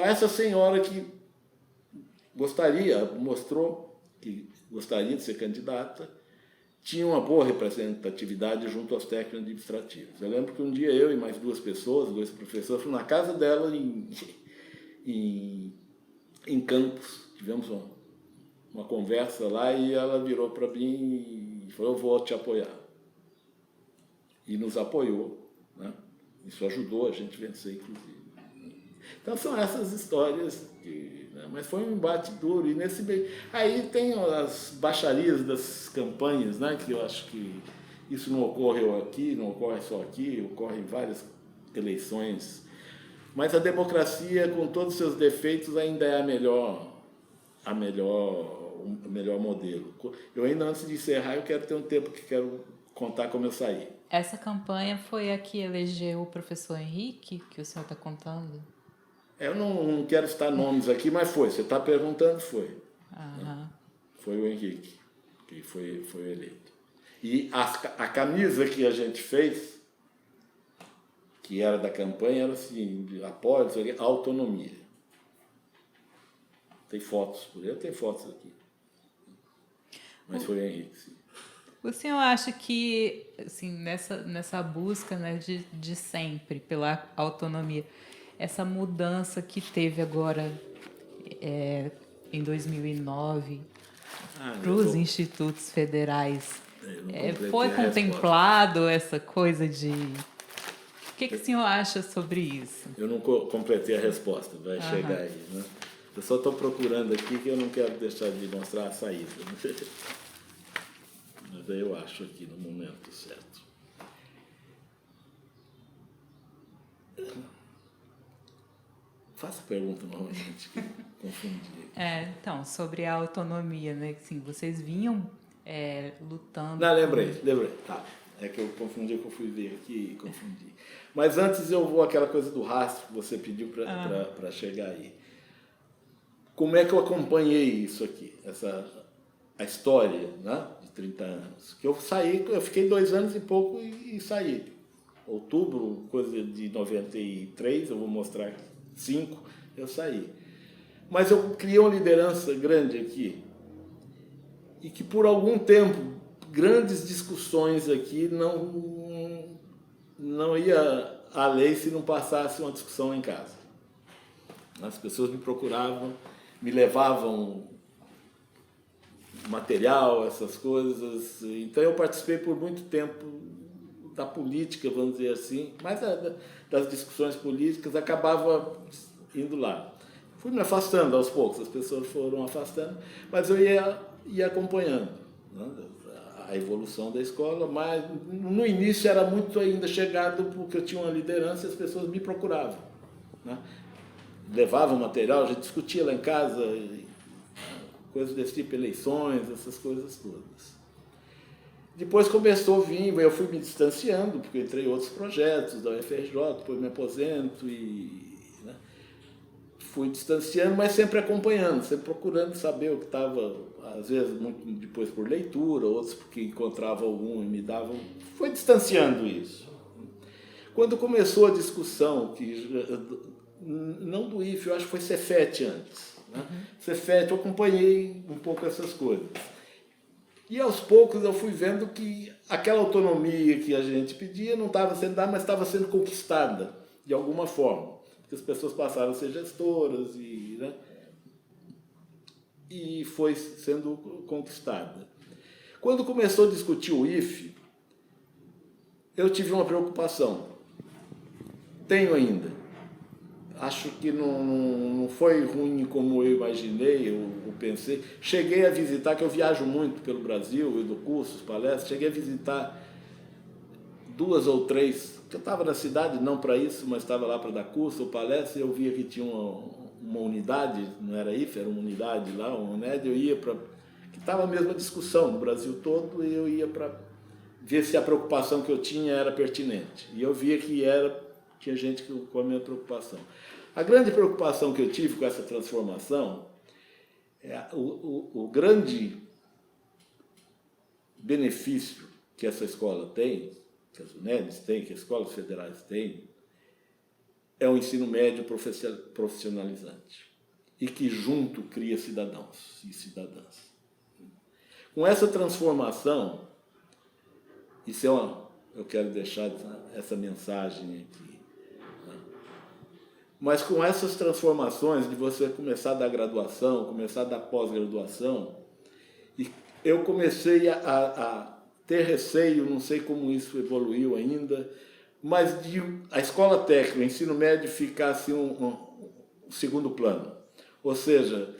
essa senhora que mostrou que gostaria de ser candidata, tinha uma boa representatividade junto aos técnicos administrativos. Eu lembro que um dia eu e mais duas pessoas, dois professores, fomos na casa dela em Campos. Tivemos uma conversa lá e ela virou para mim e falou: eu vou te apoiar. E nos apoiou, né? Isso ajudou a gente a vencer, inclusive. Então são essas histórias, né? Mas foi um embate duro. E nesse meio... Aí tem as baixarias das campanhas, né? Que eu acho que isso não ocorre aqui, não ocorre só aqui, ocorre em várias eleições. Mas a democracia, com todos os seus defeitos, ainda é o melhor modelo. Eu ainda, antes de encerrar, eu quero ter um tempo que quero contar como eu saí. Essa campanha foi a que elegeu o professor Henrique, que o senhor está contando? Eu não quero citar nomes aqui, mas foi. Você está perguntando, foi. Aham. Foi o Henrique que foi eleito. E a camisa que a gente fez, que era da campanha, era assim, apoio, autonomia. Tem fotos por aí, eu tenho fotos aqui. Mas foi o Henrique, sim. O senhor acha que, assim, nessa busca, né, de sempre pela autonomia, essa mudança que teve agora em 2009 para os institutos federais, foi contemplado essa coisa de... O que o senhor acha sobre isso? Eu não completei a resposta, vai chegar aí, né? Eu só estou procurando aqui que eu não quero deixar de mostrar a saída. Mas aí eu acho aqui no momento certo. Faça a pergunta novamente, que eu confundi. Então, sobre a autonomia, né? Assim, vocês vinham lutando... Não, lembrei. Tá. É que eu confundi, que eu fui ver aqui e confundi. Mas antes eu vou àquela coisa do rastro que você pediu para chegar aí. Como é que eu acompanhei isso aqui? A história, né, de 30 anos. Que eu fiquei 2 anos e pouco e saí. Outubro, coisa de 93, eu vou mostrar aqui, 5, eu saí. Mas eu criei uma liderança grande aqui. E que por algum tempo, grandes discussões aqui não ia além se não passasse uma discussão em casa. As pessoas me procuravam, me levavam material, essas coisas. Então eu participei por muito tempo da política, vamos dizer assim, mas das discussões políticas, acabava indo lá. Fui me afastando aos poucos, as pessoas foram afastando, mas eu ia acompanhando, né, a evolução da escola, mas no início era muito ainda chegado porque eu tinha uma liderança e as pessoas me procuravam, né? Levavam material, a gente discutia lá em casa, coisas desse tipo, eleições, essas coisas todas. Depois começou a vir, eu fui me distanciando, porque eu entrei em outros projetos da UFRJ, depois me aposento e... né, fui distanciando, mas sempre acompanhando, sempre procurando saber o que estava, às vezes muito depois por leitura, outros porque encontrava algum e me davam... Foi distanciando isso. Quando começou a discussão, não do IFE, eu acho que foi Cefet antes, né? Cefet, eu acompanhei um pouco essas coisas. E aos poucos eu fui vendo que aquela autonomia que a gente pedia não estava sendo dada, mas estava sendo conquistada de alguma forma. Porque as pessoas passaram a ser gestoras né, e foi sendo conquistada. Quando começou a discutir o IFE, eu tive uma preocupação. Tenho ainda. Acho que não foi ruim como eu imaginei, eu pensei. Cheguei a visitar, que eu viajo muito pelo Brasil, eu dou cursos, palestras, cheguei a visitar 2 ou 3, eu estava na cidade, não para isso, mas estava lá para dar curso ou palestra, e eu via que tinha uma unidade, não era IFE, era uma unidade lá, uma UNED, eu ia para... que estava a mesma discussão no Brasil todo, e eu ia para ver se a preocupação que eu tinha era pertinente. E eu via que tinha gente com a minha preocupação. A grande preocupação que eu tive com essa transformação é o grande benefício que essa escola tem, que as UNEDs têm, que as escolas federais têm, é o ensino médio profissionalizante e que junto cria cidadãos e cidadãs. Com essa transformação, eu quero deixar essa mensagem aqui, né? Mas com essas transformações de você começar da graduação, começar da pós-graduação, e eu comecei a ter receio, não sei como isso evoluiu ainda, mas de a escola técnica, o ensino médio ficar assim um segundo plano. Ou seja,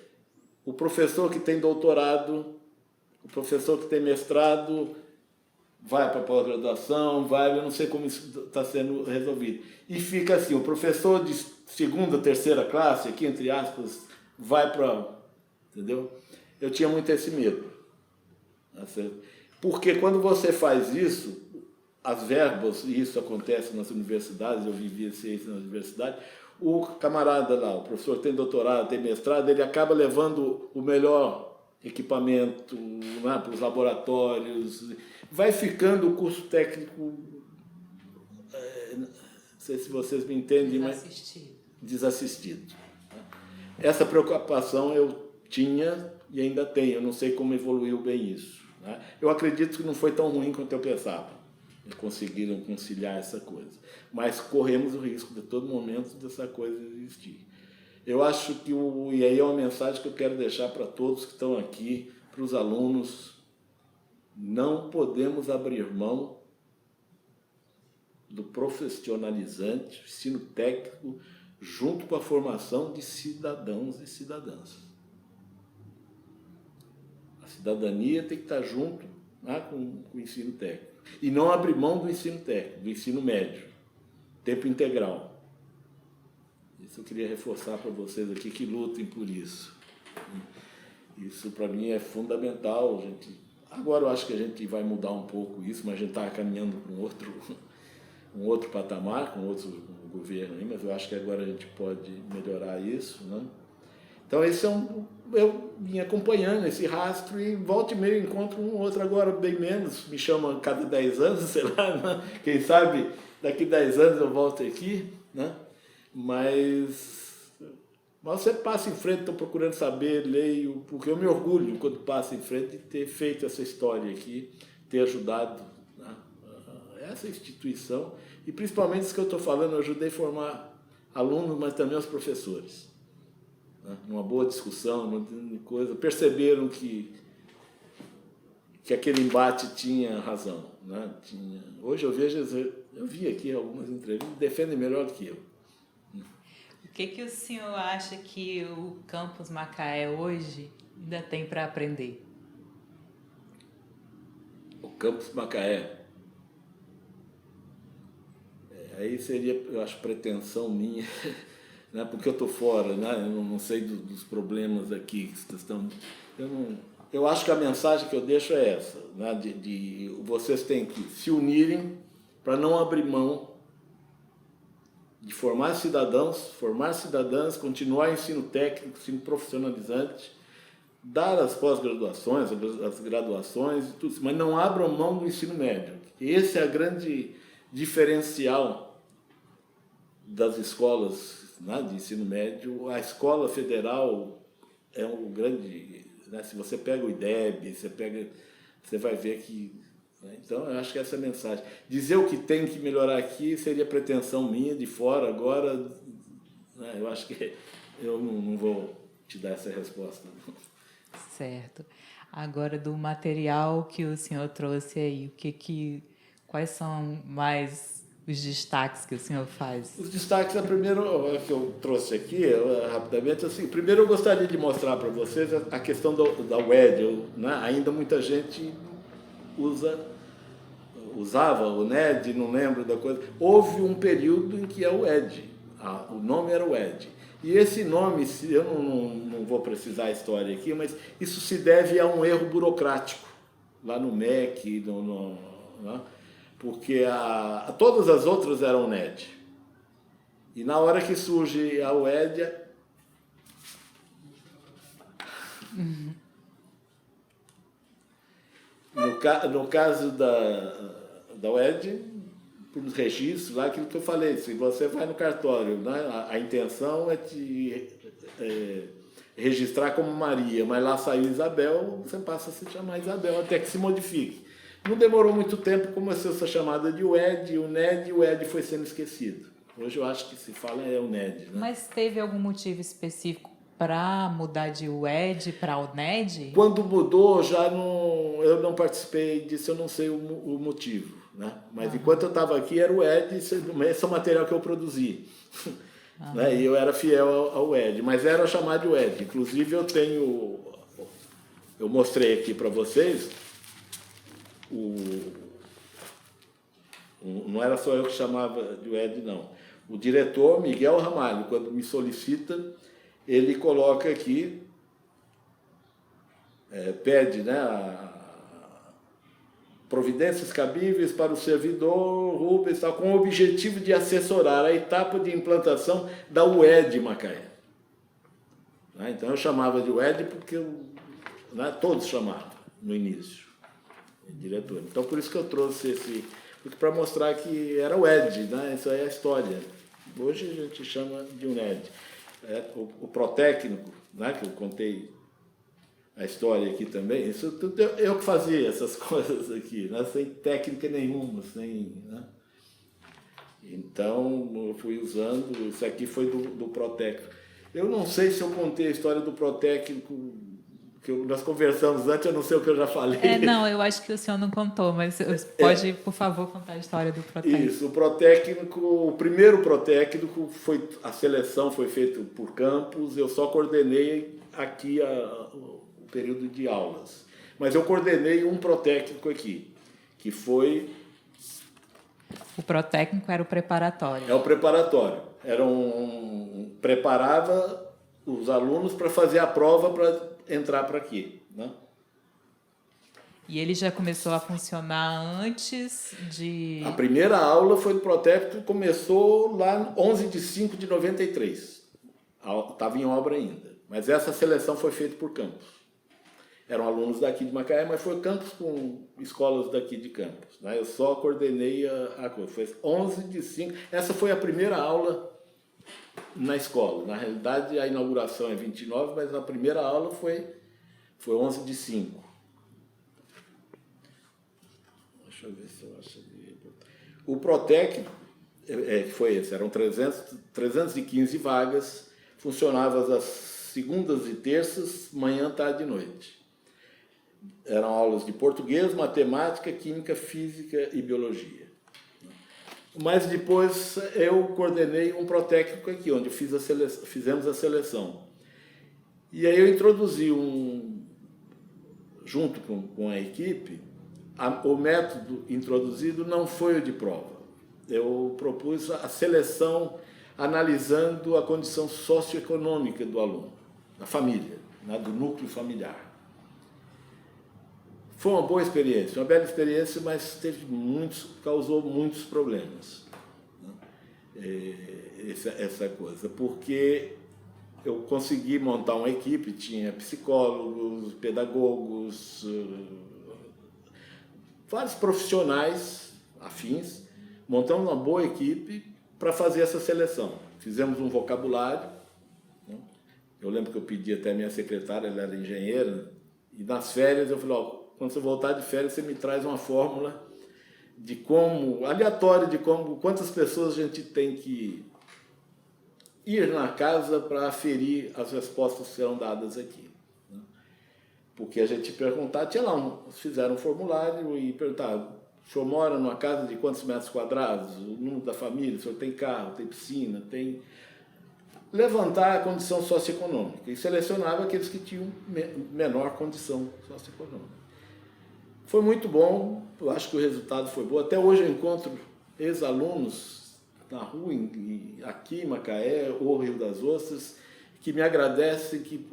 o professor que tem doutorado, o professor que tem mestrado, vai para a pós-graduação, eu não sei como isso está sendo resolvido. E fica assim, o professor de segunda, terceira classe, aqui entre aspas, vai para... Entendeu? Eu tinha muito esse medo. Porque quando você faz isso, as verbas, e isso acontece nas universidades, eu vivi isso na universidade, o camarada lá, o professor tem doutorado, tem mestrado, ele acaba levando o melhor equipamento, né, para os laboratórios, vai ficando o curso técnico, não sei se vocês me entendem, desassistido. Essa preocupação eu tinha e ainda tenho, eu não sei como evoluiu bem isso, né? Eu acredito que não foi tão ruim quanto eu pensava. Eles conseguiram conciliar essa coisa. Mas corremos o risco de todo momento dessa coisa existir. Eu acho que, e aí é uma mensagem que eu quero deixar para todos que estão aqui, para os alunos, não podemos abrir mão do profissionalizante, ensino técnico, junto com a formação de cidadãos e cidadãs. A cidadania tem que estar junto, né, com o ensino técnico. E não abrir mão do ensino técnico, do ensino médio, tempo integral. Isso eu queria reforçar para vocês aqui que lutem por isso. Isso para mim é fundamental. Agora eu acho que a gente vai mudar um pouco isso, mas a gente está caminhando para um outro patamar, com outro governo aí, mas eu acho que agora a gente pode melhorar isso, né? Então esse eu vim acompanhando esse rastro e volta e meia encontro um outro, agora bem menos, me chamam cada 10 anos, sei lá, né? Quem sabe daqui 10 anos eu volto aqui, né? Mas você passa em frente, estou procurando saber, leio, porque eu me orgulho quando passo em frente de ter feito essa história aqui, ter ajudado, né, essa instituição, e principalmente isso que eu estou falando, eu ajudei a formar alunos, mas também os professores. Numa boa discussão, uma coisa, perceberam que aquele embate tinha razão, né? Hoje eu vi aqui algumas entrevistas, defendem melhor do que eu. O que o senhor acha que o Campus Macaé hoje ainda tem para aprender? O Campus Macaé, aí seria, eu acho, pretensão minha, né, porque eu estou fora, né, eu não sei dos problemas aqui que estão... Eu acho que a mensagem que eu deixo é essa, né, de vocês têm que se unirem para não abrir mão de formar cidadãos, formar cidadãs, continuar ensino técnico, ensino profissionalizante, dar as pós-graduações, as graduações, tudo, mas não abram mão do ensino médio. Esse é a grande diferencial das escolas, né, de ensino médio. A escola federal é um grande... Né, se você pega o IDEB, você vai ver que... Né, então, eu acho que essa é a mensagem. Dizer o que tem que melhorar aqui seria pretensão minha, de fora. Agora, né, eu acho que eu não vou te dar essa resposta. Certo. Agora, do material que o senhor trouxe aí, quais são mais os destaques que o senhor faz? Os destaques, a primeira que eu trouxe aqui, rapidamente, assim, primeiro eu gostaria de mostrar para vocês a questão da UED, né? Ainda muita gente usava o NED, não lembro da coisa. Houve um período em que é o ED, o nome era o ED. E esse nome, eu não vou precisar a história aqui, mas isso se deve a um erro burocrático, lá no MEC, né? Porque todas as outras eram NED. E na hora que surge a UED... No caso da UED, por registro, lá aquilo que eu falei, se você vai no cartório, né, a intenção é te registrar como Maria, mas lá saiu Isabel, você passa a se chamar Isabel até que se modifique. Não demorou muito tempo, começou essa chamada de UED, o NED, e o ED foi sendo esquecido. Hoje eu acho que se fala é o NED. Né? Mas teve algum motivo específico para mudar de UED para o NED? Quando mudou, eu não participei disso, eu não sei o motivo. Né? Mas enquanto eu estava aqui, era o ED, esse é o material que eu produzi. Né? E eu era fiel ao ED, mas era chamado de UED. Inclusive eu mostrei aqui para vocês, não era só eu que chamava de UED, não. O diretor, Miguel Ramalho, quando me solicita, ele coloca aqui, pede, né, providências cabíveis para o servidor Rubens, com o objetivo de assessorar a etapa de implantação da UED Macaé. Né? Então eu chamava de UED porque todos chamavam no início, diretor. Então por isso que eu trouxe para mostrar que era o UED, né? Isso aí é a história. Hoje a gente chama de UNED. O protécnico, né, que eu contei a história aqui também, isso tudo eu que fazia essas coisas aqui, né, sem técnica nenhuma, né? Então eu fui usando, isso aqui foi do protécnico. Eu não sei se eu contei a história do protécnico, que nós conversamos antes, eu não sei o que eu já falei. Não, eu acho que o senhor não contou, mas pode, por favor, contar a história do protécnico. Isso, o primeiro protécnico, a seleção foi feita por campus, eu só coordenei aqui o período de aulas. Mas eu coordenei um protécnico aqui, que foi... O protécnico era o preparatório. É o preparatório. Preparava os alunos para fazer a prova para entrar para aqui, né? E ele já começou a funcionar antes de... A primeira aula foi do protécnico, começou lá 11/5/93. Estava em obra ainda. Mas essa seleção foi feita por campus. Eram alunos daqui de Macaé, mas foi campus com escolas daqui de Campos. Né? Eu só coordenei a coisa. Foi 11/5. Essa foi a primeira aula na escola. Na realidade, a inauguração é 29, mas a primeira aula foi 11/5. Deixa eu ver se eu acho. O protécnico foi esse, eram 315 vagas, funcionava às segundas e terças, manhã, tarde e noite. Eram aulas de português, matemática, química, física e biologia. Mas depois eu coordenei um protécnico aqui, onde fizemos a seleção. E aí eu introduzi junto com a equipe, o método introduzido não foi o de prova. Eu propus a seleção analisando a condição socioeconômica do aluno, da família, né, do núcleo familiar. Foi uma boa experiência, uma bela experiência, mas causou muitos problemas, né? Essa coisa, porque eu consegui montar uma equipe, tinha psicólogos, pedagogos, vários profissionais afins, montamos uma boa equipe para fazer essa seleção. Fizemos um vocabulário, né? Eu lembro que eu pedi até a minha secretária, ela era engenheira, e nas férias eu falei, quando você voltar de férias, você me traz uma fórmula aleatória de quantas pessoas a gente tem que ir na casa para aferir as respostas que serão dadas aqui. Né? Porque a gente perguntar, fizeram um formulário e perguntaram, o senhor mora numa casa de quantos metros quadrados? O número da família, o senhor tem carro, tem piscina, tem... Levantar a condição socioeconômica e selecionava aqueles que tinham menor condição socioeconômica. Foi muito bom, eu acho que o resultado foi bom. Até hoje eu encontro ex-alunos na rua, aqui em Macaé, ou Rio das Ostras, que me agradecem que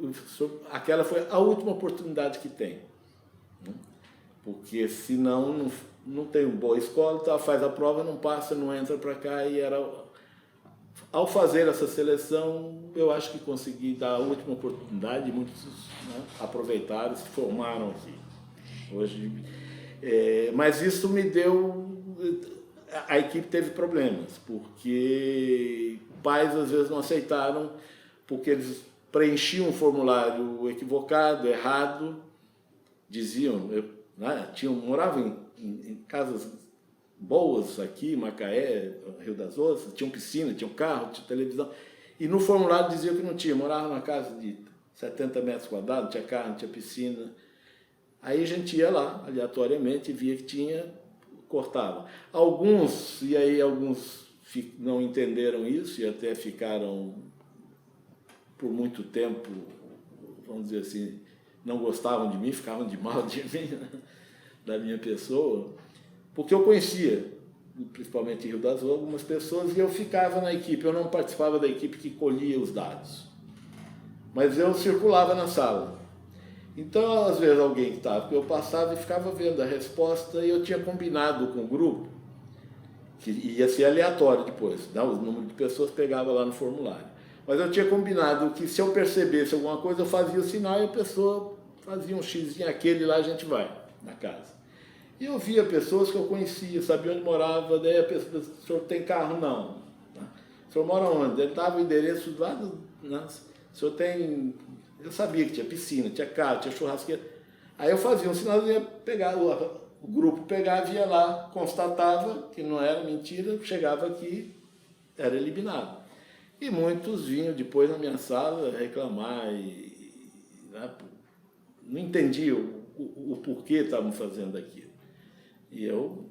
aquela foi a última oportunidade que tem. Porque senão não tem uma boa escola, tá, faz a prova, não passa, não entra para cá. Ao fazer essa seleção, eu acho que consegui dar a última oportunidade, muitos, né, aproveitaram, se formaram aqui. Hoje, mas isso me deu a equipe teve problemas, porque pais às vezes não aceitaram, porque eles preenchiam um formulário equivocado, errado, diziam, moravam em casas boas aqui, Macaé, Rio das Ostras, tinham piscina, tinham carro, tinha televisão, e no formulário dizia que não tinha, morava numa casa de 70 metros quadrados, não tinha carro, não tinha piscina. Aí a gente ia lá, aleatoriamente, e via que tinha, cortava. Alguns não entenderam isso e até ficaram, por muito tempo, vamos dizer assim, não gostavam de mim, ficavam de mal de mim, da minha pessoa, porque eu conhecia, principalmente em Rio das Ostras, algumas pessoas, e eu ficava na equipe. Eu não participava da equipe que colhia os dados, mas eu circulava na sala. Então, às vezes, alguém que estava, eu passava e ficava vendo a resposta, e eu tinha combinado com o grupo, que ia ser aleatório depois, né? O número de pessoas pegava lá no formulário. Mas eu tinha combinado que, se eu percebesse alguma coisa, eu fazia o sinal e a pessoa fazia um xizinho, aquele lá a gente vai, na casa. E eu via pessoas que eu conhecia, sabia onde morava, daí a pessoa, o senhor tem carro? Não. O senhor mora onde? Ele dava o endereço lá, o senhor tem... Eu sabia que tinha piscina, tinha carro, tinha churrasqueira. Aí eu fazia um sinalzinho, o grupo pegava, ia lá, constatava que não era mentira, chegava aqui, era eliminado. E muitos vinham depois na minha sala reclamar não entendiam o porquê estavam fazendo aquilo. E eu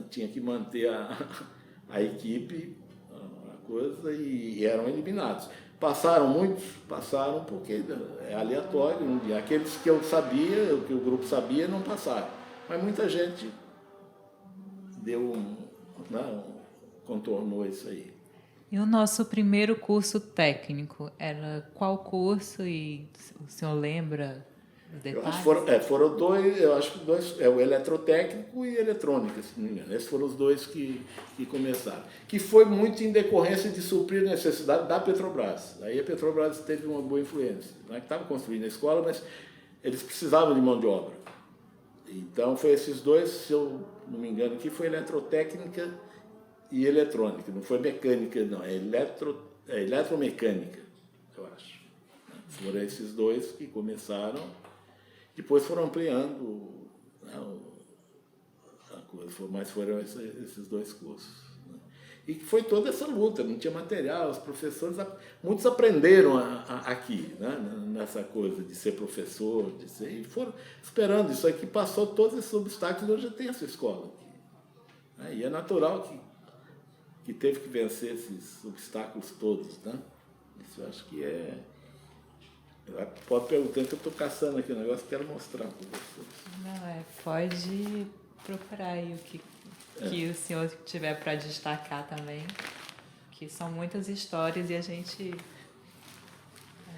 tinha que manter a equipe, a coisa, e eram eliminados. Passaram muitos? Passaram porque é aleatório. Aqueles que eu sabia, que o grupo sabia, não passaram. Mas muita gente contornou isso aí. E o nosso primeiro curso técnico era qual curso? E o senhor lembra os detalhes? Foram dois, eu acho que dois, o eletrotécnico e eletrônica, se não me engano. Esses foram os dois que começaram. Que foi muito em decorrência de suprir a necessidade da Petrobras. Aí a Petrobras teve uma boa influência. Não é que estava construindo a escola, mas eles precisavam de mão de obra. Então foi esses dois, se eu não me engano, que foi eletrotécnica e eletrônica. Não foi mecânica, não. É eletromecânica, eu acho. Foram esses dois que começaram. Depois foram ampliando a coisa, mas foram esses dois cursos. Né? E foi toda essa luta, não tinha material, os professores, muitos aprenderam aqui, né? Nessa coisa de ser professor, e foram esperando. Isso aqui passou todos esses obstáculos e hoje tem essa escola aqui. Né? E é natural que teve que vencer esses obstáculos todos. Né? Isso eu acho que é... Pode perguntar, que eu estou caçando aqui o negócio, quero mostrar para vocês. Não, pode procurar aí o que o senhor tiver para destacar também, que são muitas histórias e a gente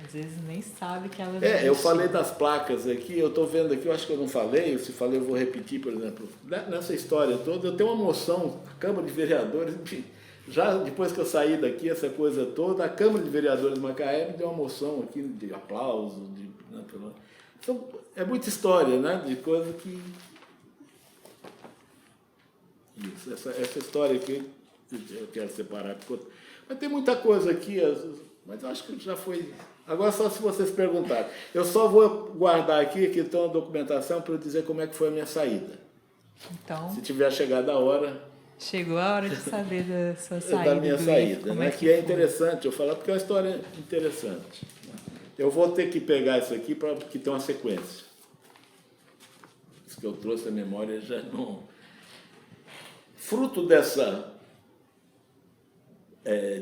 às vezes nem sabe que elas eu falei das placas aqui, eu estou vendo aqui, eu acho que eu não falei, se falei eu vou repetir, por exemplo, nessa história toda, eu tenho uma moção, a Câmara de Vereadores, já depois que eu saí daqui, essa coisa toda, a Câmara de Vereadores de Macaé me deu uma moção aqui de aplauso, então, é muita história, né, de coisa que... Isso, essa história aqui, eu quero separar, mas tem muita coisa aqui, mas eu acho que já foi... Agora só se vocês perguntarem. Eu só vou guardar aqui, que tem uma documentação para eu dizer como é que foi a minha saída. Então... Se tiver chegado a hora... Chegou a hora de saber da sua saída. Da minha saída, né? Que é interessante eu falar, porque é uma história interessante. Eu vou ter que pegar isso aqui para que tenha uma sequência. Isso que eu trouxe a memória já não... Fruto dessa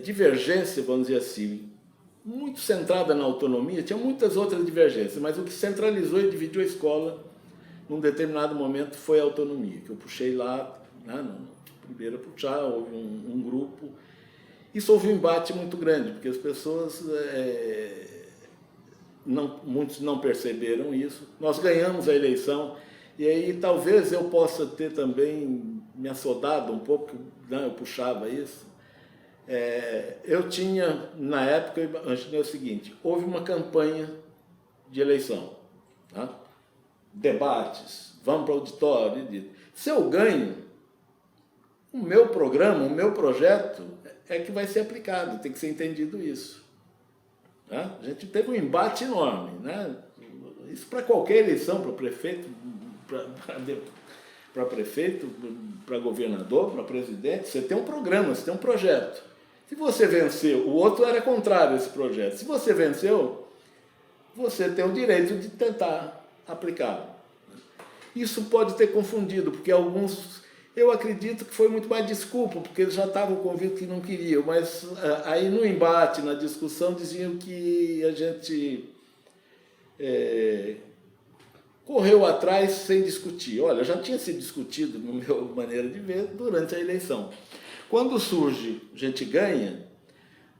divergência, vamos dizer assim, muito centrada na autonomia, tinha muitas outras divergências, mas o que centralizou e dividiu a escola num determinado momento foi a autonomia, que eu puxei lá, né, primeiro puxar, houve um grupo. Isso houve um embate muito grande, porque as pessoas, muitos não perceberam isso. Nós ganhamos a eleição, e aí talvez eu possa ter também me assodado um pouco, né, eu puxava isso. Eu tinha, na época, eu imaginei o seguinte, houve uma campanha de eleição, tá? Debates, vamos para o auditório, se eu ganho, o meu programa, o meu projeto é que vai ser aplicado, tem que ser entendido isso. Né? A gente teve um embate enorme, né? Isso para qualquer eleição, para prefeito, para governador, para presidente, você tem um programa, você tem um projeto. Se você venceu, o outro era contrário a esse projeto. Se você venceu, você tem o direito de tentar aplicá-lo. Isso pode ter confundido, porque alguns, eu acredito que foi muito mais desculpa, porque eles já estavam convictos que não queriam, mas aí no embate, na discussão, diziam que a gente correu atrás sem discutir. Olha, já tinha sido discutido, na minha maneira de ver, durante a eleição. Quando surge, a gente ganha,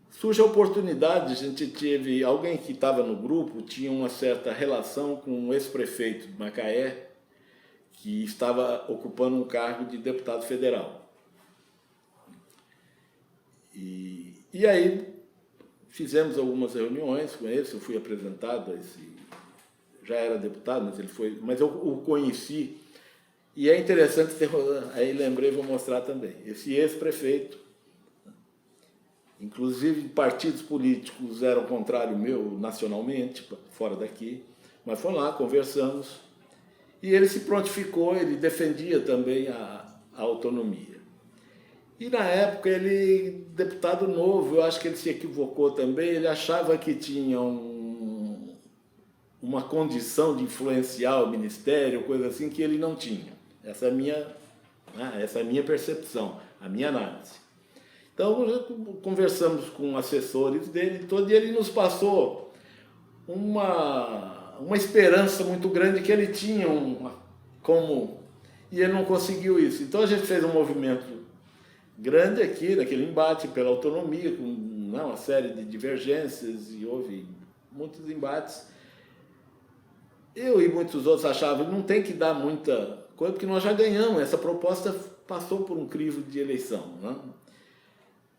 surge a oportunidade, a gente teve alguém que estava no grupo, tinha uma certa relação com um ex-prefeito de Macaé, que estava ocupando um cargo de deputado federal. E aí fizemos algumas reuniões com ele, eu fui apresentado a esse... Já era deputado, mas ele foi... Mas eu o conheci, e é interessante ter... Aí lembrei, vou mostrar também. Esse ex-prefeito, inclusive partidos políticos eram contrário meu nacionalmente, fora daqui, mas fomos lá, conversamos, e ele se prontificou, ele defendia também a autonomia. E na época ele, deputado novo, eu acho que ele se equivocou também, ele achava que tinha uma condição de influenciar o ministério, coisa assim, que ele não tinha. Essa é a minha percepção, a minha análise. Então, conversamos com assessores dele todo, e ele nos passou uma esperança muito grande que ele tinha e ele não conseguiu isso. Então, a gente fez um movimento grande aqui, naquele embate pela autonomia, com uma série de divergências, e houve muitos embates. Eu e muitos outros achavam que não tem que dar muita coisa, porque nós já ganhamos, essa proposta passou por um crivo de eleição, né?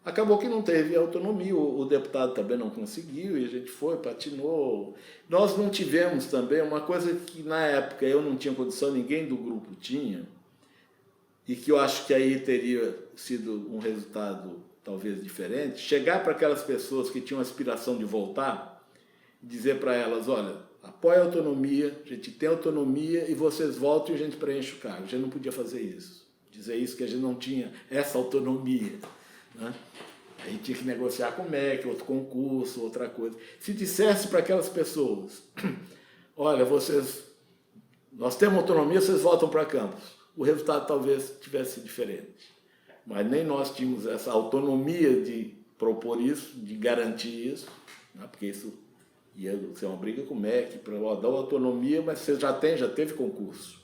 Acabou que não teve autonomia, o deputado também não conseguiu, e a gente foi, patinou. Nós não tivemos também uma coisa que na época eu não tinha condição, ninguém do grupo tinha, e que eu acho que aí teria sido um resultado talvez diferente, chegar para aquelas pessoas que tinham aspiração de voltar, e dizer para elas, olha, apoia a autonomia, a gente tem autonomia e vocês voltam e a gente preenche o cargo. A gente não podia fazer isso, dizer isso que a gente não tinha essa autonomia, né? Aí tinha que negociar com o MEC, outro concurso, outra coisa. Se dissesse para aquelas pessoas, olha, nós temos autonomia, vocês voltam para Campos, o resultado talvez tivesse diferente. Mas nem nós tínhamos essa autonomia de propor isso, de garantir isso, né? Porque isso ia ser uma briga com o MEC para dar autonomia, mas você já teve concurso.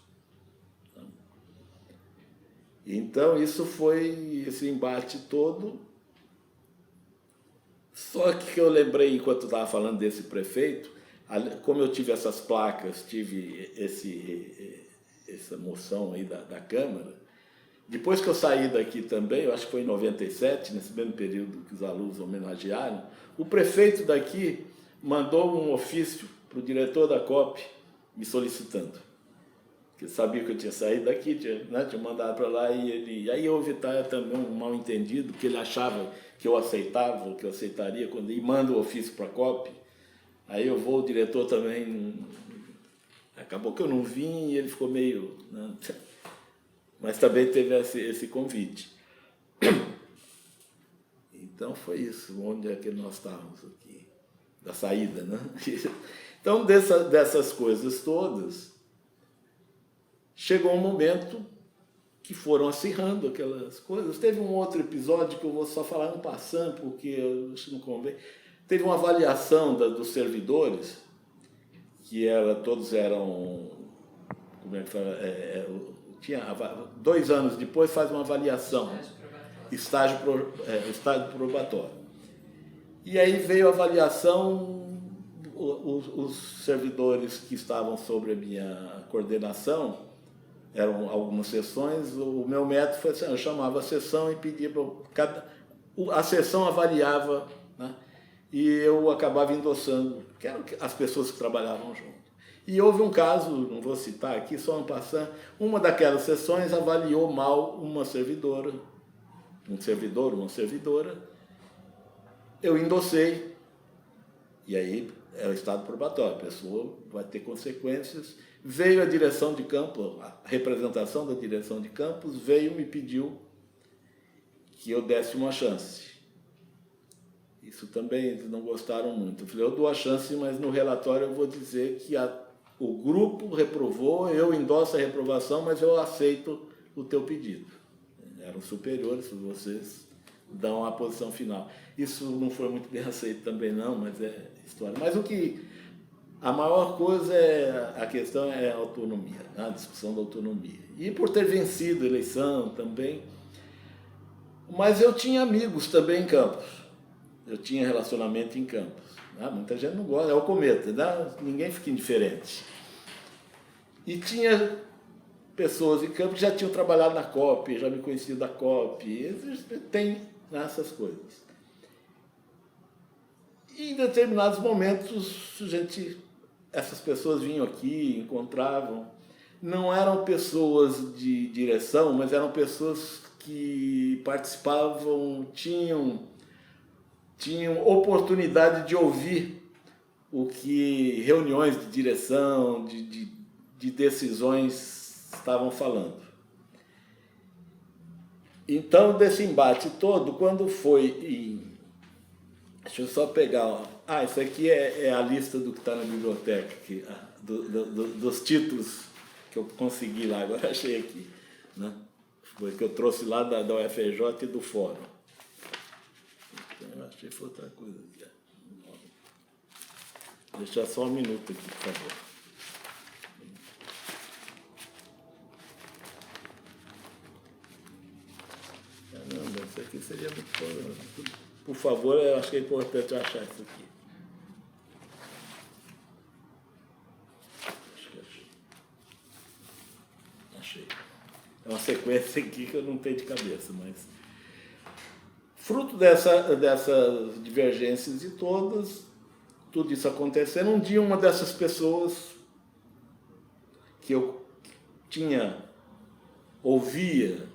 Então, isso foi esse embate todo. Só que eu lembrei, enquanto estava falando desse prefeito, como eu tive essas placas, tive essa moção aí da Câmara, depois que eu saí daqui também, eu acho que foi em 97, nesse mesmo período que os alunos homenagearam, o prefeito daqui mandou um ofício para o diretor da COP me solicitando. Porque sabia que eu tinha saído daqui, tinha mandado para lá, e aí houve também um mal-entendido, que ele achava que eu aceitava, que eu aceitaria, e manda o ofício para a COP. Aí eu vou, o diretor também... Acabou que eu não vim e ele ficou meio... Né? Mas também teve esse convite. Então foi isso, onde é que nós estávamos aqui, da saída, né? Então, dessas coisas todas, chegou um momento que foram acirrando aquelas coisas. Teve um outro episódio que eu vou só falar passando, porque eu acho que não convém. Teve uma avaliação dos servidores, que todos eram... Como é que fala? Tinha 2 anos depois, faz uma avaliação. Estágio probatório. E aí veio a avaliação, os servidores que estavam sobre a minha coordenação, eram algumas sessões, o meu método foi assim, eu chamava a sessão e pedia para a sessão avaliava, né? E eu acabava endossando, que eram as pessoas que trabalhavam junto. E houve um caso, não vou citar aqui, só um passando, uma daquelas sessões avaliou mal uma servidora, um servidor, uma servidora, eu endossei, e aí é o estado probatório, a pessoa vai ter consequências. Veio a direção de campo, a representação da direção de campos, veio e me pediu que eu desse uma chance. Isso também eles não gostaram muito. Eu falei, eu dou a chance, mas no relatório eu vou dizer que o grupo reprovou, eu endosso a reprovação, mas eu aceito o teu pedido. Eram superiores, vocês dão a posição final. Isso não foi muito bem aceito também não, mas é história. Mas a maior coisa a questão é a autonomia, né? A discussão da autonomia. E por ter vencido a eleição também, mas eu tinha amigos também em Campos, eu tinha relacionamento em Campos. Né? Muita gente não gosta, é o cometa, né? Ninguém fica indiferente. E tinha pessoas em Campos que já tinham trabalhado na COP, já me conheciam da COP, tem essas coisas. E em determinados momentos, essas pessoas vinham aqui, encontravam. Não eram pessoas de direção, mas eram pessoas que participavam, tinham oportunidade de ouvir o que reuniões de direção, de decisões estavam falando. Então, desse embate todo, quando foi em... Deixa eu só pegar... isso aqui é a lista do que está na biblioteca, aqui, dos títulos que eu consegui lá, agora achei aqui. Né? Foi que eu trouxe lá da UFRJ e do Fórum. Então, eu achei que foi outra coisa aqui. Deixa só um minuto aqui, por favor. Caramba, isso aqui seria muito... Por favor, eu acho que é importante achar isso aqui. Achei. É uma sequência aqui que eu não tenho de cabeça, mas... Fruto dessas divergências e todas, tudo isso acontecendo, um dia uma dessas pessoas que eu ouvia,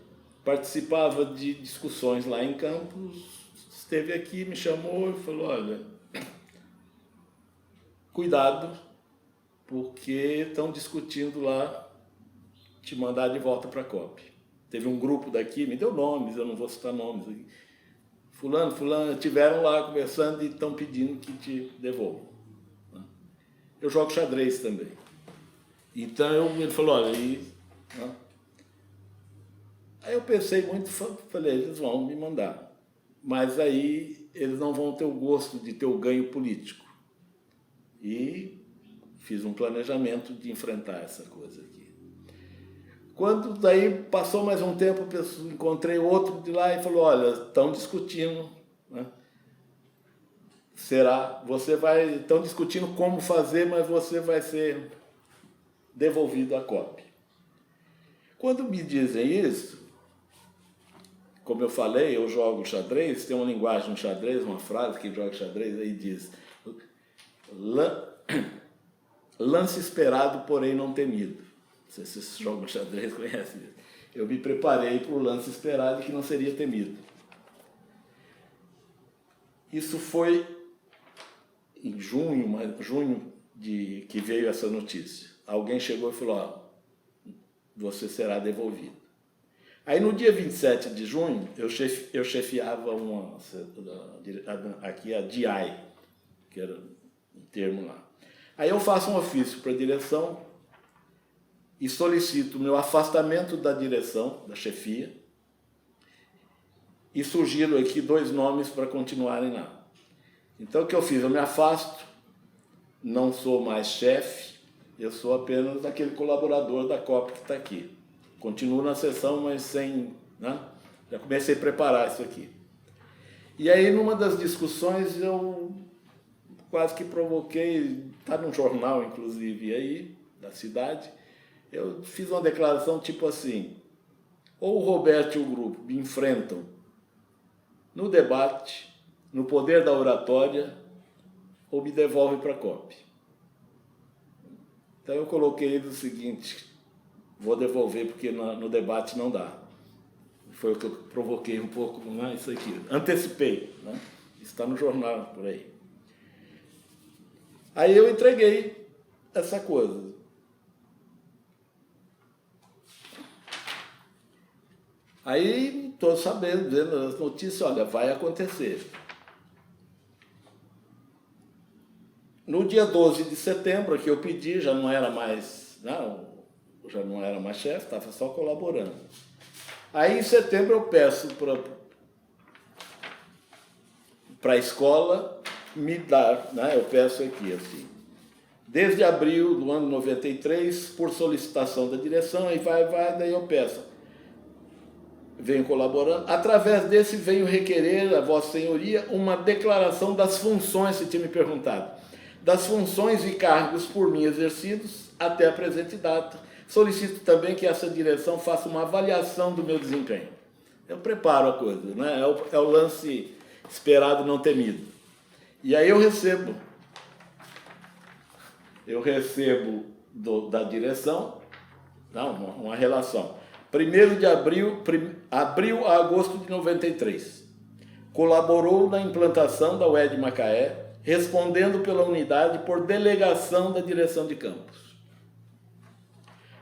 participava de discussões lá em Campos, esteve aqui, me chamou e falou, olha, cuidado, porque estão discutindo lá te mandar de volta para a COP. Teve um grupo daqui, me deu nomes, eu não vou citar nomes aqui. Fulano, estiveram lá conversando e estão pedindo que te devolvam. Eu jogo xadrez também. Então ele falou, olha, aí eu pensei muito, falei, eles vão me mandar. Mas aí eles não vão ter o gosto de ter o ganho político. E fiz um planejamento de enfrentar essa coisa aqui. Quando daí passou mais um tempo, encontrei outro de lá e falou, olha, estão discutindo, né? Estão discutindo como fazer, mas você vai ser devolvido à COP. Quando me dizem isso, como eu falei, eu jogo xadrez, tem uma linguagem no xadrez, uma frase que joga xadrez, aí diz, lance esperado, porém não temido. Não sei se esse jogo xadrez conhece isso. Eu me preparei para o lance esperado que não seria temido. Isso foi em junho que veio essa notícia. Alguém chegou e falou, você será devolvido. Aí no dia 27 de junho, eu chefiava aqui a DI, que era um termo lá. Aí eu faço um ofício para a direção e solicito o meu afastamento da direção, da chefia, e sugiro aqui 2 nomes para continuarem lá. Então o que eu fiz? Eu me afasto, não sou mais chefe, eu sou apenas aquele colaborador da COP que está aqui. Continuo na sessão, mas sem... Né? Já comecei a preparar isso aqui. E aí, numa das discussões, eu quase que provoquei, está num jornal, inclusive, aí, da cidade, eu fiz uma declaração tipo assim, ou o Roberto e o grupo me enfrentam no debate, no poder da oratória, ou me devolvem para a COP. Então eu coloquei o seguinte, vou devolver porque no debate não dá. foi o que eu provoquei um pouco, né, isso aqui. Antecipei, né? Está no jornal por aí. Aí eu entreguei essa coisa. Aí estou sabendo, vendo as notícias, olha, vai acontecer. No dia 12 de setembro, que eu pedi, já não era mais, não, já não era mais chefe, estava só colaborando. Aí em setembro eu peço para a escola me dar, né, eu peço aqui assim, desde abril do ano 93, por solicitação da direção, aí vai, daí eu peço. Venho colaborando. Através desse venho requerer a Vossa Senhoria uma declaração das funções, se tinha me perguntado, das funções e cargos por mim exercidos até a presente data. Solicito também que essa direção faça uma avaliação do meu desempenho. Eu preparo a coisa, né? É o lance esperado, não temido. E aí eu recebo da direção, não, uma relação. 1º de abril a agosto de 93. Colaborou na implantação da UED Macaé, respondendo pela unidade por delegação da direção de campus.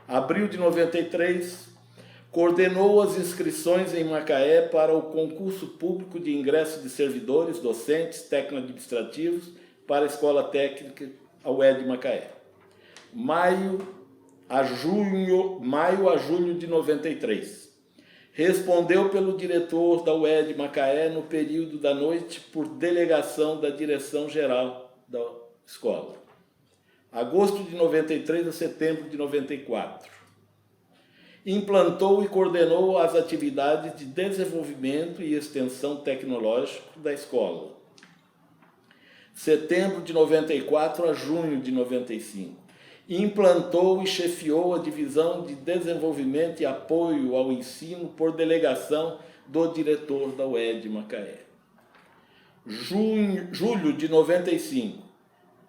Abril de 93, coordenou as inscrições em Macaé para o concurso público de ingresso de servidores, docentes, técnico-administrativos para a Escola Técnica, a UED Macaé. Maio a julho de 93. Respondeu pelo diretor da UED Macaé no período da noite por delegação da direção-geral da escola. Agosto de 93 a setembro de 94. Implantou e coordenou as atividades de desenvolvimento e extensão tecnológico da escola. Setembro de 94 a junho de 95. Implantou e chefiou a divisão de desenvolvimento e apoio ao ensino por delegação do diretor da UED Macaé. Julho de 95,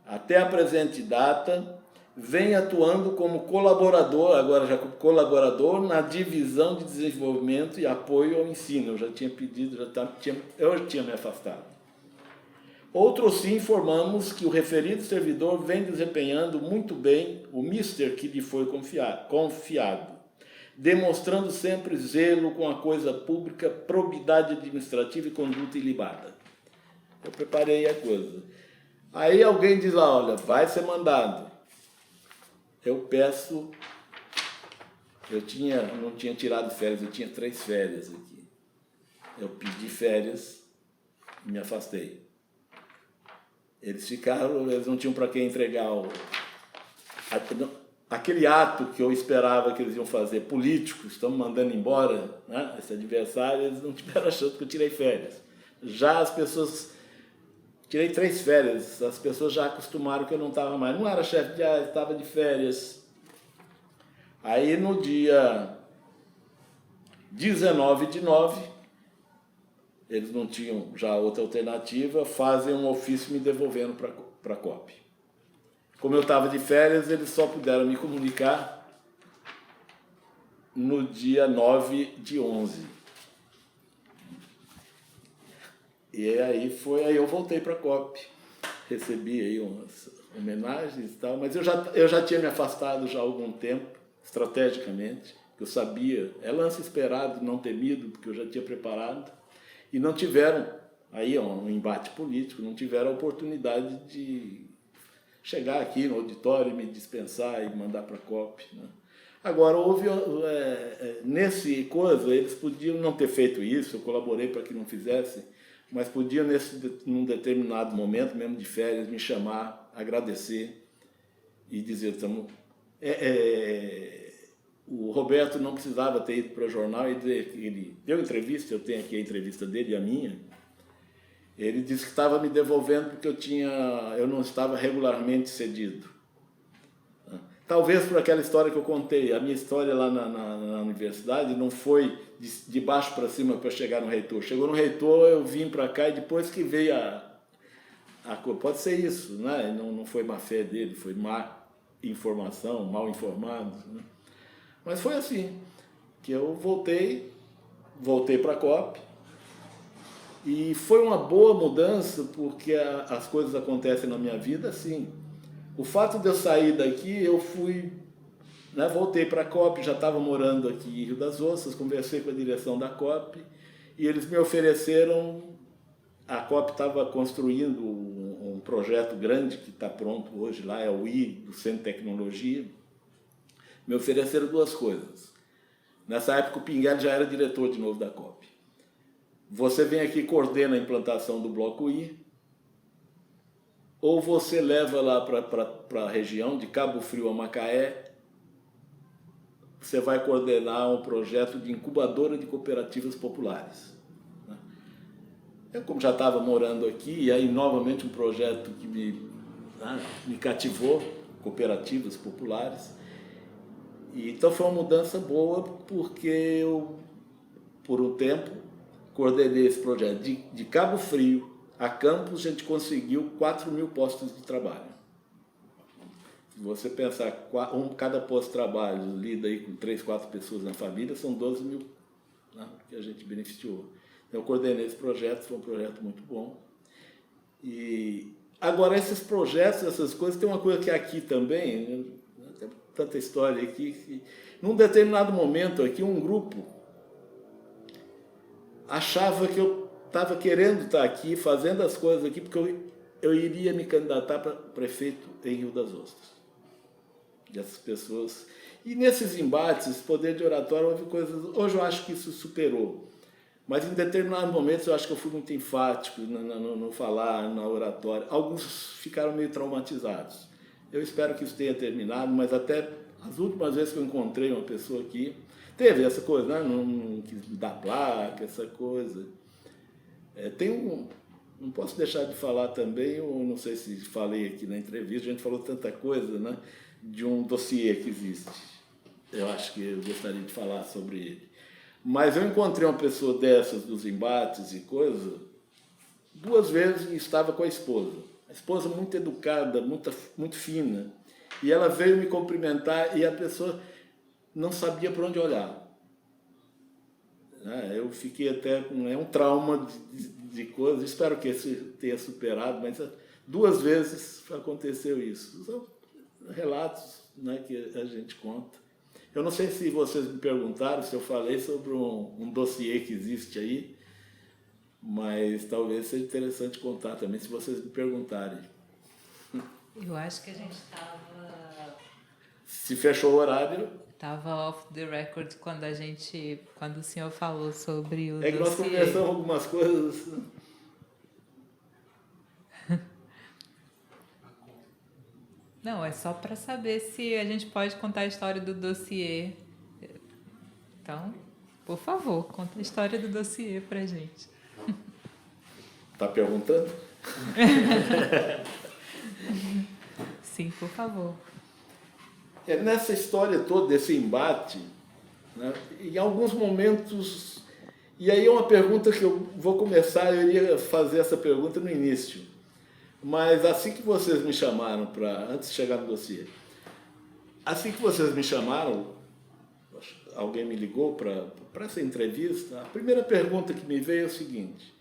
até a presente data, vem atuando como colaborador, agora já como colaborador, na divisão de desenvolvimento e apoio ao ensino. Eu já tinha pedido, eu tinha me afastado. Outro sim, informamos que o referido servidor vem desempenhando muito bem o mister que lhe foi confiado, demonstrando sempre zelo com a coisa pública, probidade administrativa e conduta ilibada. Eu preparei a coisa. Aí alguém diz lá, olha, vai ser mandado. Eu peço, não tinha tirado férias, eu tinha 3 férias aqui. Eu pedi férias e me afastei. Eles não tinham para quem entregar aquele ato que eu esperava que eles iam fazer, político, estamos mandando embora, né, esse adversário, eles não tiveram a chance que eu tirei férias. Já as pessoas, tirei 3 férias, as pessoas já acostumaram que eu não estava mais, não era chefe de área, estava de férias. Aí no dia 19 de 9, eles não tinham já outra alternativa, fazem um ofício me devolvendo para a COP. Como eu estava de férias, eles só puderam me comunicar no dia 9 de 11. E aí eu voltei para a COP, recebi aí umas homenagens e tal, mas eu já tinha me afastado já há algum tempo, estrategicamente, eu sabia, é lance esperado, não temido, porque eu já tinha preparado. E não tiveram, aí é um embate político, não tiveram a oportunidade de chegar aqui no auditório e me dispensar e mandar para a COP. Né? Agora, houve, nesse coisa, eles podiam não ter feito isso, eu colaborei para que não fizessem, mas podiam, num determinado momento, mesmo de férias, me chamar, agradecer e dizer, o Roberto não precisava ter ido para o jornal e dizer que ele deu entrevista, eu tenho aqui a entrevista dele e a minha. Ele disse que estava me devolvendo porque eu não estava regularmente cedido. Talvez por aquela história que eu contei, a minha história lá na universidade não foi de baixo para cima para chegar no reitor. Chegou no reitor, eu vim para cá e depois que veio a coisa. Pode ser isso, né? Não foi má fé dele, foi má informação, mal informado, né? Mas foi assim, que eu voltei voltei para a COP. E foi uma boa mudança, porque as coisas acontecem na minha vida assim. O fato de eu sair daqui, eu fui, né, voltei para a COP, já estava morando aqui em Rio das Ostras, conversei com a direção da COP e eles me ofereceram. A COP estava construindo um projeto grande que está pronto hoje lá, é o I, do Centro de Tecnologia. Me ofereceram duas coisas. Nessa época o Pinguelli já era diretor de novo da COP. Você vem aqui e coordena a implantação do Bloco I, ou você leva lá para a região de Cabo Frio a Macaé, você vai coordenar um projeto de incubadora de cooperativas populares. Eu, como já estava morando aqui, e aí novamente um projeto que me cativou, cooperativas populares. E, então foi uma mudança boa, porque eu, por um tempo, coordenei esse projeto. De Cabo Frio a Campos, a gente conseguiu 4.000 postos de trabalho. Se você pensar, cada posto de trabalho lida aí com 3, 4 pessoas na família, são 12.000, né, que a gente beneficiou. Então, eu coordenei esse projeto, foi um projeto muito bom. E agora, esses projetos, essas coisas, tem uma coisa que aqui também, tem tanta história aqui, que num determinado momento aqui, um grupo achava que eu estava querendo estar aqui, fazendo as coisas aqui, porque eu iria me candidatar para prefeito em Rio das Ostras. E essas pessoas... E nesses embates, poder de oratória, houve coisas... Hoje eu acho que isso superou. Mas em determinados momentos eu acho que eu fui muito enfático no falar, na oratória. Alguns ficaram meio traumatizados. Eu espero que isso tenha terminado, mas até as últimas vezes que eu encontrei uma pessoa aqui, teve essa coisa, né? Não quis dar placa, essa coisa. Não posso deixar de falar também, eu não sei se falei aqui na entrevista, a gente falou tanta coisa, né? De um dossiê que existe. Eu acho que eu gostaria de falar sobre ele. Mas eu encontrei uma pessoa dessas, dos embates e coisa, 2 vezes e estava com a esposa. A esposa muito educada, muito fina. E ela veio me cumprimentar e a pessoa não sabia por onde olhar. Eu fiquei até com um trauma de coisas, espero que esse tenha superado, mas 2 vezes aconteceu isso. São relatos, né, que a gente conta. Eu não sei se vocês me perguntaram, se eu falei sobre um dossiê que existe aí, mas talvez seja interessante contar também, se vocês me perguntarem. Eu acho que a gente estava... Se fechou o horário... Estava off the record quando o senhor falou sobre o dossiê. É que nós conversamos algumas coisas... Não, é só para saber se a gente pode contar a história do dossiê. Então, por favor, conta a história do dossiê para a gente. Está perguntando? Sim, por favor. Nessa história toda, desse embate, né, em alguns momentos... E aí é uma pergunta que eu vou começar, eu iria fazer essa pergunta no início. Mas assim que vocês me chamaram antes de chegar no dossiê, assim que vocês me chamaram, alguém me ligou para essa entrevista, a primeira pergunta que me veio é o seguinte: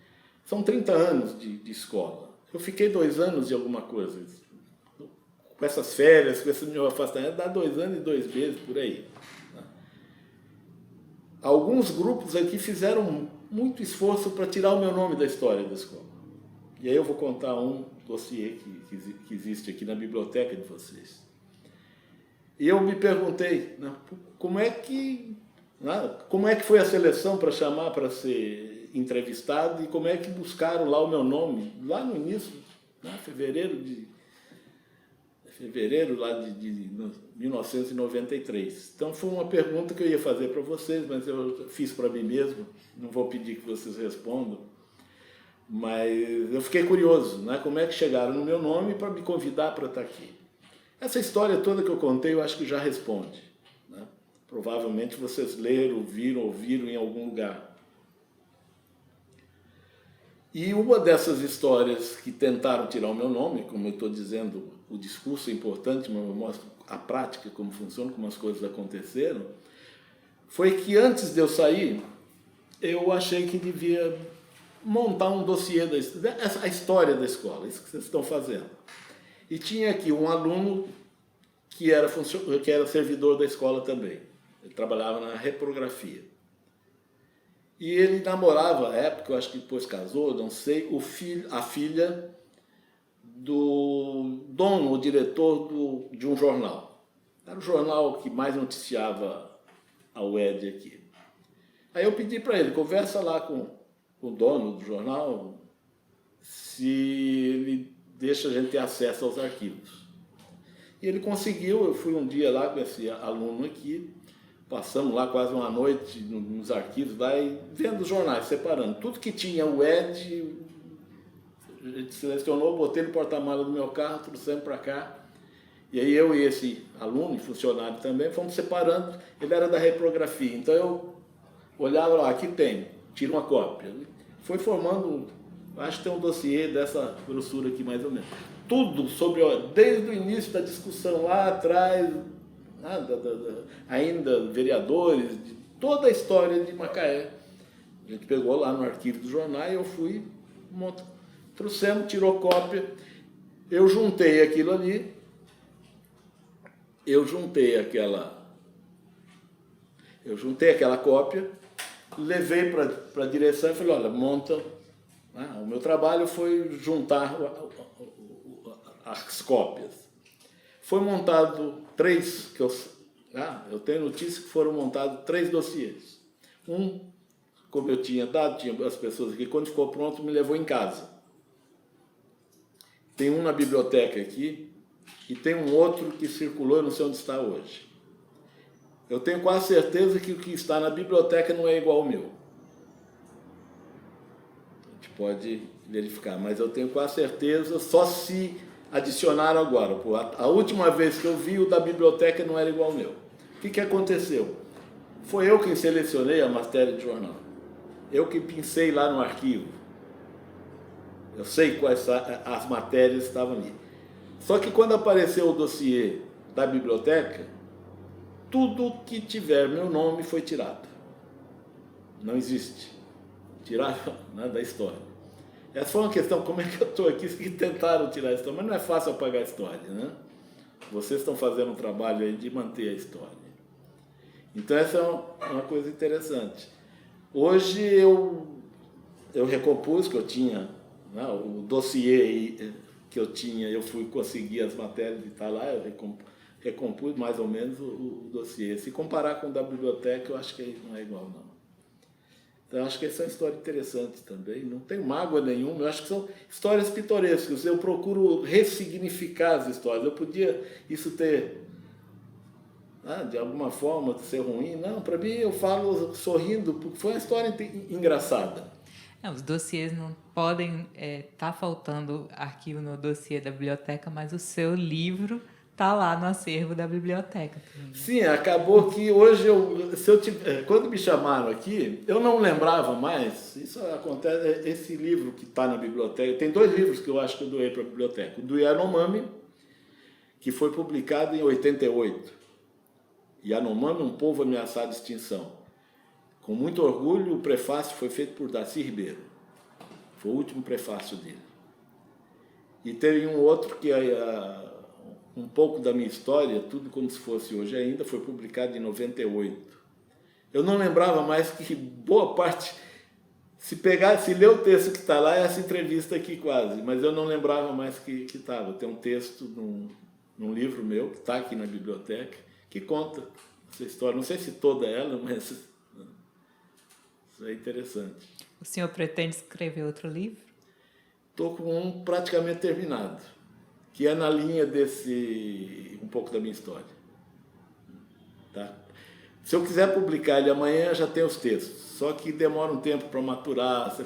são 30 anos de escola, eu fiquei 2 anos de alguma coisa, com essas férias, com esse meu afastamento, dá 2 anos e 2 meses, por aí. Alguns grupos aqui fizeram muito esforço para tirar o meu nome da história da escola. E aí eu vou contar um dossiê que existe aqui na biblioteca de vocês. E eu me perguntei, né, como é que foi a seleção para chamar para ser entrevistado e como é que buscaram lá o meu nome, lá no início, né, fevereiro lá de 1993. Então foi uma pergunta que eu ia fazer para vocês, mas eu fiz para mim mesmo, não vou pedir que vocês respondam. Mas eu fiquei curioso, né? Como é que chegaram no meu nome para me convidar para estar aqui. Essa história toda que eu contei, eu acho que já responde. Né? Provavelmente vocês leram, viram, ouviram em algum lugar. E uma dessas histórias que tentaram tirar o meu nome, como eu estou dizendo, o discurso é importante, mas eu mostro a prática, como funciona, como as coisas aconteceram, foi que antes de eu sair, eu achei que devia montar um dossiê a história da escola, isso que vocês estão fazendo. E tinha aqui um aluno que era servidor da escola também. Ele trabalhava na reprografia. E ele namorava, à época, eu acho que depois casou, não sei, a filha do dono, o diretor de um jornal. Era o jornal que mais noticiava a UED aqui. Aí eu pedi para ele, conversa lá com o dono do jornal, se ele deixa a gente ter acesso aos arquivos. E ele conseguiu, eu fui um dia lá com esse aluno aqui, passamos lá quase uma noite nos arquivos, lá e vendo os jornais, separando. Tudo que tinha UED, a gente selecionou, botei no porta-malas do meu carro, trouxemos para cá. E aí eu e esse aluno, e funcionário também, fomos separando. Ele era da reprografia, então eu olhava lá, aqui tem, tira uma cópia. Foi formando, acho que tem um dossiê dessa grossura aqui mais ou menos. Tudo sobre, desde o início da discussão lá atrás, ainda vereadores, de toda a história de Macaé. A gente pegou lá no arquivo do jornal e eu fui, trouxemos, tirou cópia, eu juntei aquilo ali, eu juntei aquela cópia, levei para a direção e falei, olha, monta. O meu trabalho foi juntar as cópias. Foi montado 3, eu tenho notícia que foram montados 3 dossiês. Um, como eu tinha dado, tinha as pessoas aqui, quando ficou pronto, me levou em casa. Tem um na biblioteca aqui, e tem um outro que circulou, eu não sei onde está hoje. Eu tenho quase certeza que o que está na biblioteca não é igual ao meu. A gente pode verificar, mas eu tenho quase certeza, só se adicionaram agora. A última vez que eu vi, o da biblioteca não era igual ao meu. O que aconteceu? Foi eu quem selecionei a matéria de jornal. Eu que pincei lá no arquivo. Eu sei quais as matérias estavam ali. Só que quando apareceu o dossiê da biblioteca, tudo que tiver meu nome foi tirado. Não existe. Tiraram, né, da história. Essa foi uma questão, como é que eu estou aqui, que tentaram tirar a história, mas não é fácil apagar a história, né? Vocês estão fazendo um trabalho aí de manter a história. Então essa é uma coisa interessante. Hoje eu recompus, que eu tinha, né, o dossiê que eu tinha, eu fui conseguir as matérias e está lá, eu recompus mais ou menos o dossiê. Se comparar com o da biblioteca, eu acho que não é igual, não. Então, eu acho que essa é uma história interessante também. Não tem mágoa nenhuma. Eu acho que são histórias pitorescas. Eu procuro ressignificar as histórias. Eu podia isso ter, de alguma forma, ser ruim. Não, para mim, eu falo sorrindo, porque foi uma história engraçada. Os dossiês não podem... Tá faltando arquivo no dossiê da biblioteca, mas o seu livro está lá no acervo da biblioteca. Sim, acabou que hoje, quando me chamaram aqui, eu não lembrava mais, isso acontece, esse livro que está na biblioteca, tem 2 livros que eu acho que eu doei para a biblioteca, o do Yanomami, que foi publicado em 88, Yanomami, um povo ameaçado de extinção. Com muito orgulho, o prefácio foi feito por Darcy Ribeiro, foi o último prefácio dele. E teve um outro que um pouco da minha história, tudo como se fosse hoje ainda, foi publicado em 98. Eu não lembrava mais que boa parte, se ler o texto que está lá, é essa entrevista aqui quase, mas eu não lembrava mais que estava. Tem um texto num livro meu, que está aqui na biblioteca, que conta essa história. Não sei se toda ela, mas isso é interessante. O senhor pretende escrever outro livro? Estou com um praticamente terminado, que é na linha um pouco da minha história. Tá? Se eu quiser publicar ele amanhã, já tem os textos. Só que demora um tempo para maturar,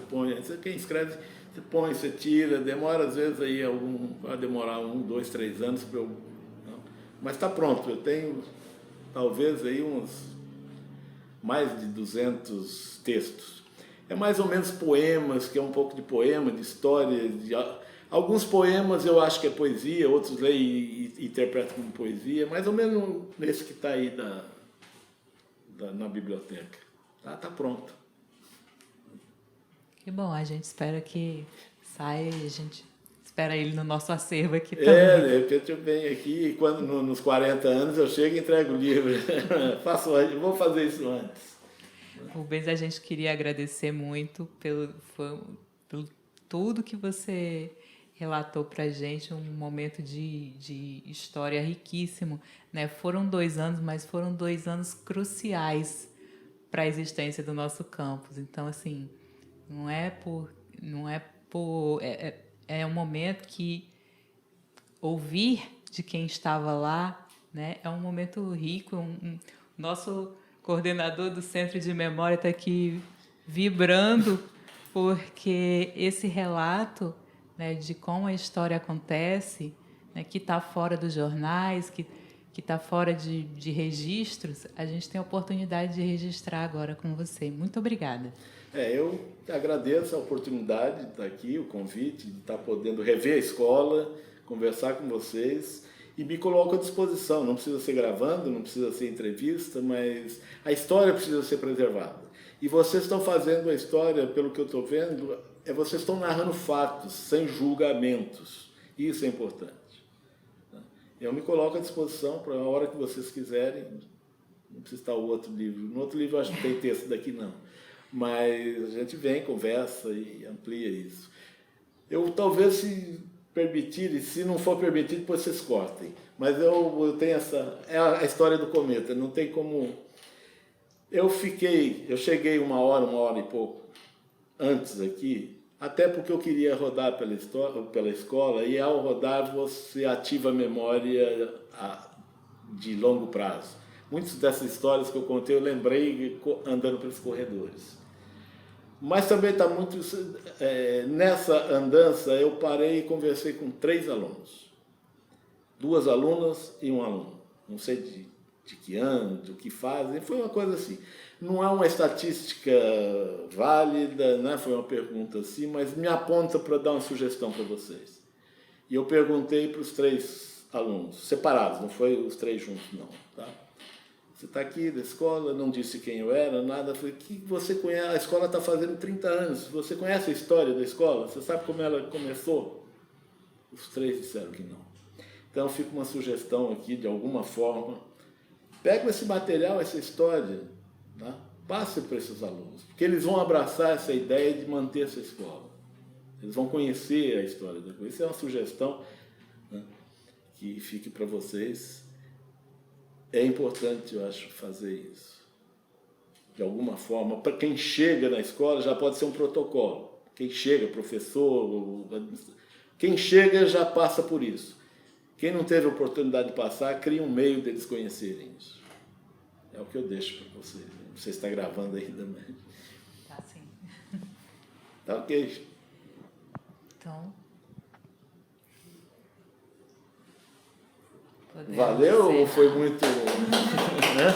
quem escreve, você põe, você tira, demora às vezes aí vai demorar 1, 2, 3 anos para eu... Não. Mas está pronto, eu tenho talvez aí mais de 200 textos. É mais ou menos poemas, que é um pouco de poema, de história, alguns poemas eu acho que é poesia, outros leem e interpretam como poesia, mais ou menos nesse que está aí na biblioteca. Tá pronto. Que bom, a gente espera que saia e a gente espera ele no nosso acervo aqui também. De repente eu venho aqui e quando nos 40 anos eu chego e entrego o livro. Vou fazer isso antes. Rubens, a gente queria agradecer muito pelo tudo que você relatou para a gente, um momento de história riquíssimo, né? Foram 2 anos, mas foram 2 anos cruciais para a existência do nosso campus. Então, assim, é um momento que ouvir de quem estava lá, né? É um momento rico. Nosso coordenador do Centro de Memória está aqui vibrando, porque esse relato, né, de como a história acontece, né, que está fora dos jornais, que está fora de registros, a gente tem a oportunidade de registrar agora com você. Muito obrigada. Eu agradeço a oportunidade de estar aqui, o convite, de estar podendo rever a escola, conversar com vocês e me coloco à disposição. Não precisa ser gravando, não precisa ser entrevista, mas a história precisa ser preservada. E vocês estão fazendo a história, pelo que eu estou vendo, vocês estão narrando fatos, sem julgamentos. Isso é importante. Eu me coloco à disposição para a hora que vocês quiserem. Não precisa estar o outro livro. No outro livro eu acho que tem texto daqui não. Mas a gente vem, conversa e amplia isso. Eu talvez, se permitir, e se não for permitido, depois vocês cortem. Mas eu tenho essa... É a história do cometa, não tem como... Eu cheguei uma hora e pouco antes aqui, até porque eu queria rodar pela escola, e ao rodar você ativa a memória de longo prazo. Muitas dessas histórias que eu contei eu lembrei andando pelos corredores. Mas também está muito... nessa andança eu parei e conversei com 3 alunos. 2 alunas e 1 aluno. Não sei de que ano, do que fazem, foi uma coisa assim. Não é uma estatística válida, né? Foi uma pergunta assim, mas me aponta para dar uma sugestão para vocês. E eu perguntei para os 3 alunos, separados, não foi os 3 juntos não, tá? Você está aqui da escola, não disse quem eu era, nada. Falei, que você conhece? A escola está fazendo 30 anos. Você conhece a história da escola? Você sabe como ela começou? Os 3 disseram que não. Então fica uma sugestão aqui, de alguma forma. Pega esse material, essa história, tá? Passe para esses alunos, porque eles vão abraçar essa ideia de manter essa escola. Eles vão conhecer a história da coisa. Isso é uma sugestão, né, que fique para vocês. É importante, eu acho, fazer isso. De alguma forma, para quem chega na escola, já pode ser um protocolo. Quem chega, professor, quem chega já passa por isso. Quem não teve a oportunidade de passar, cria um meio deles conhecerem isso. É o que eu deixo para vocês. Não sei se está gravando ainda, mas... Tá, sim. Tá ok. Então... Valeu ou foi muito... né?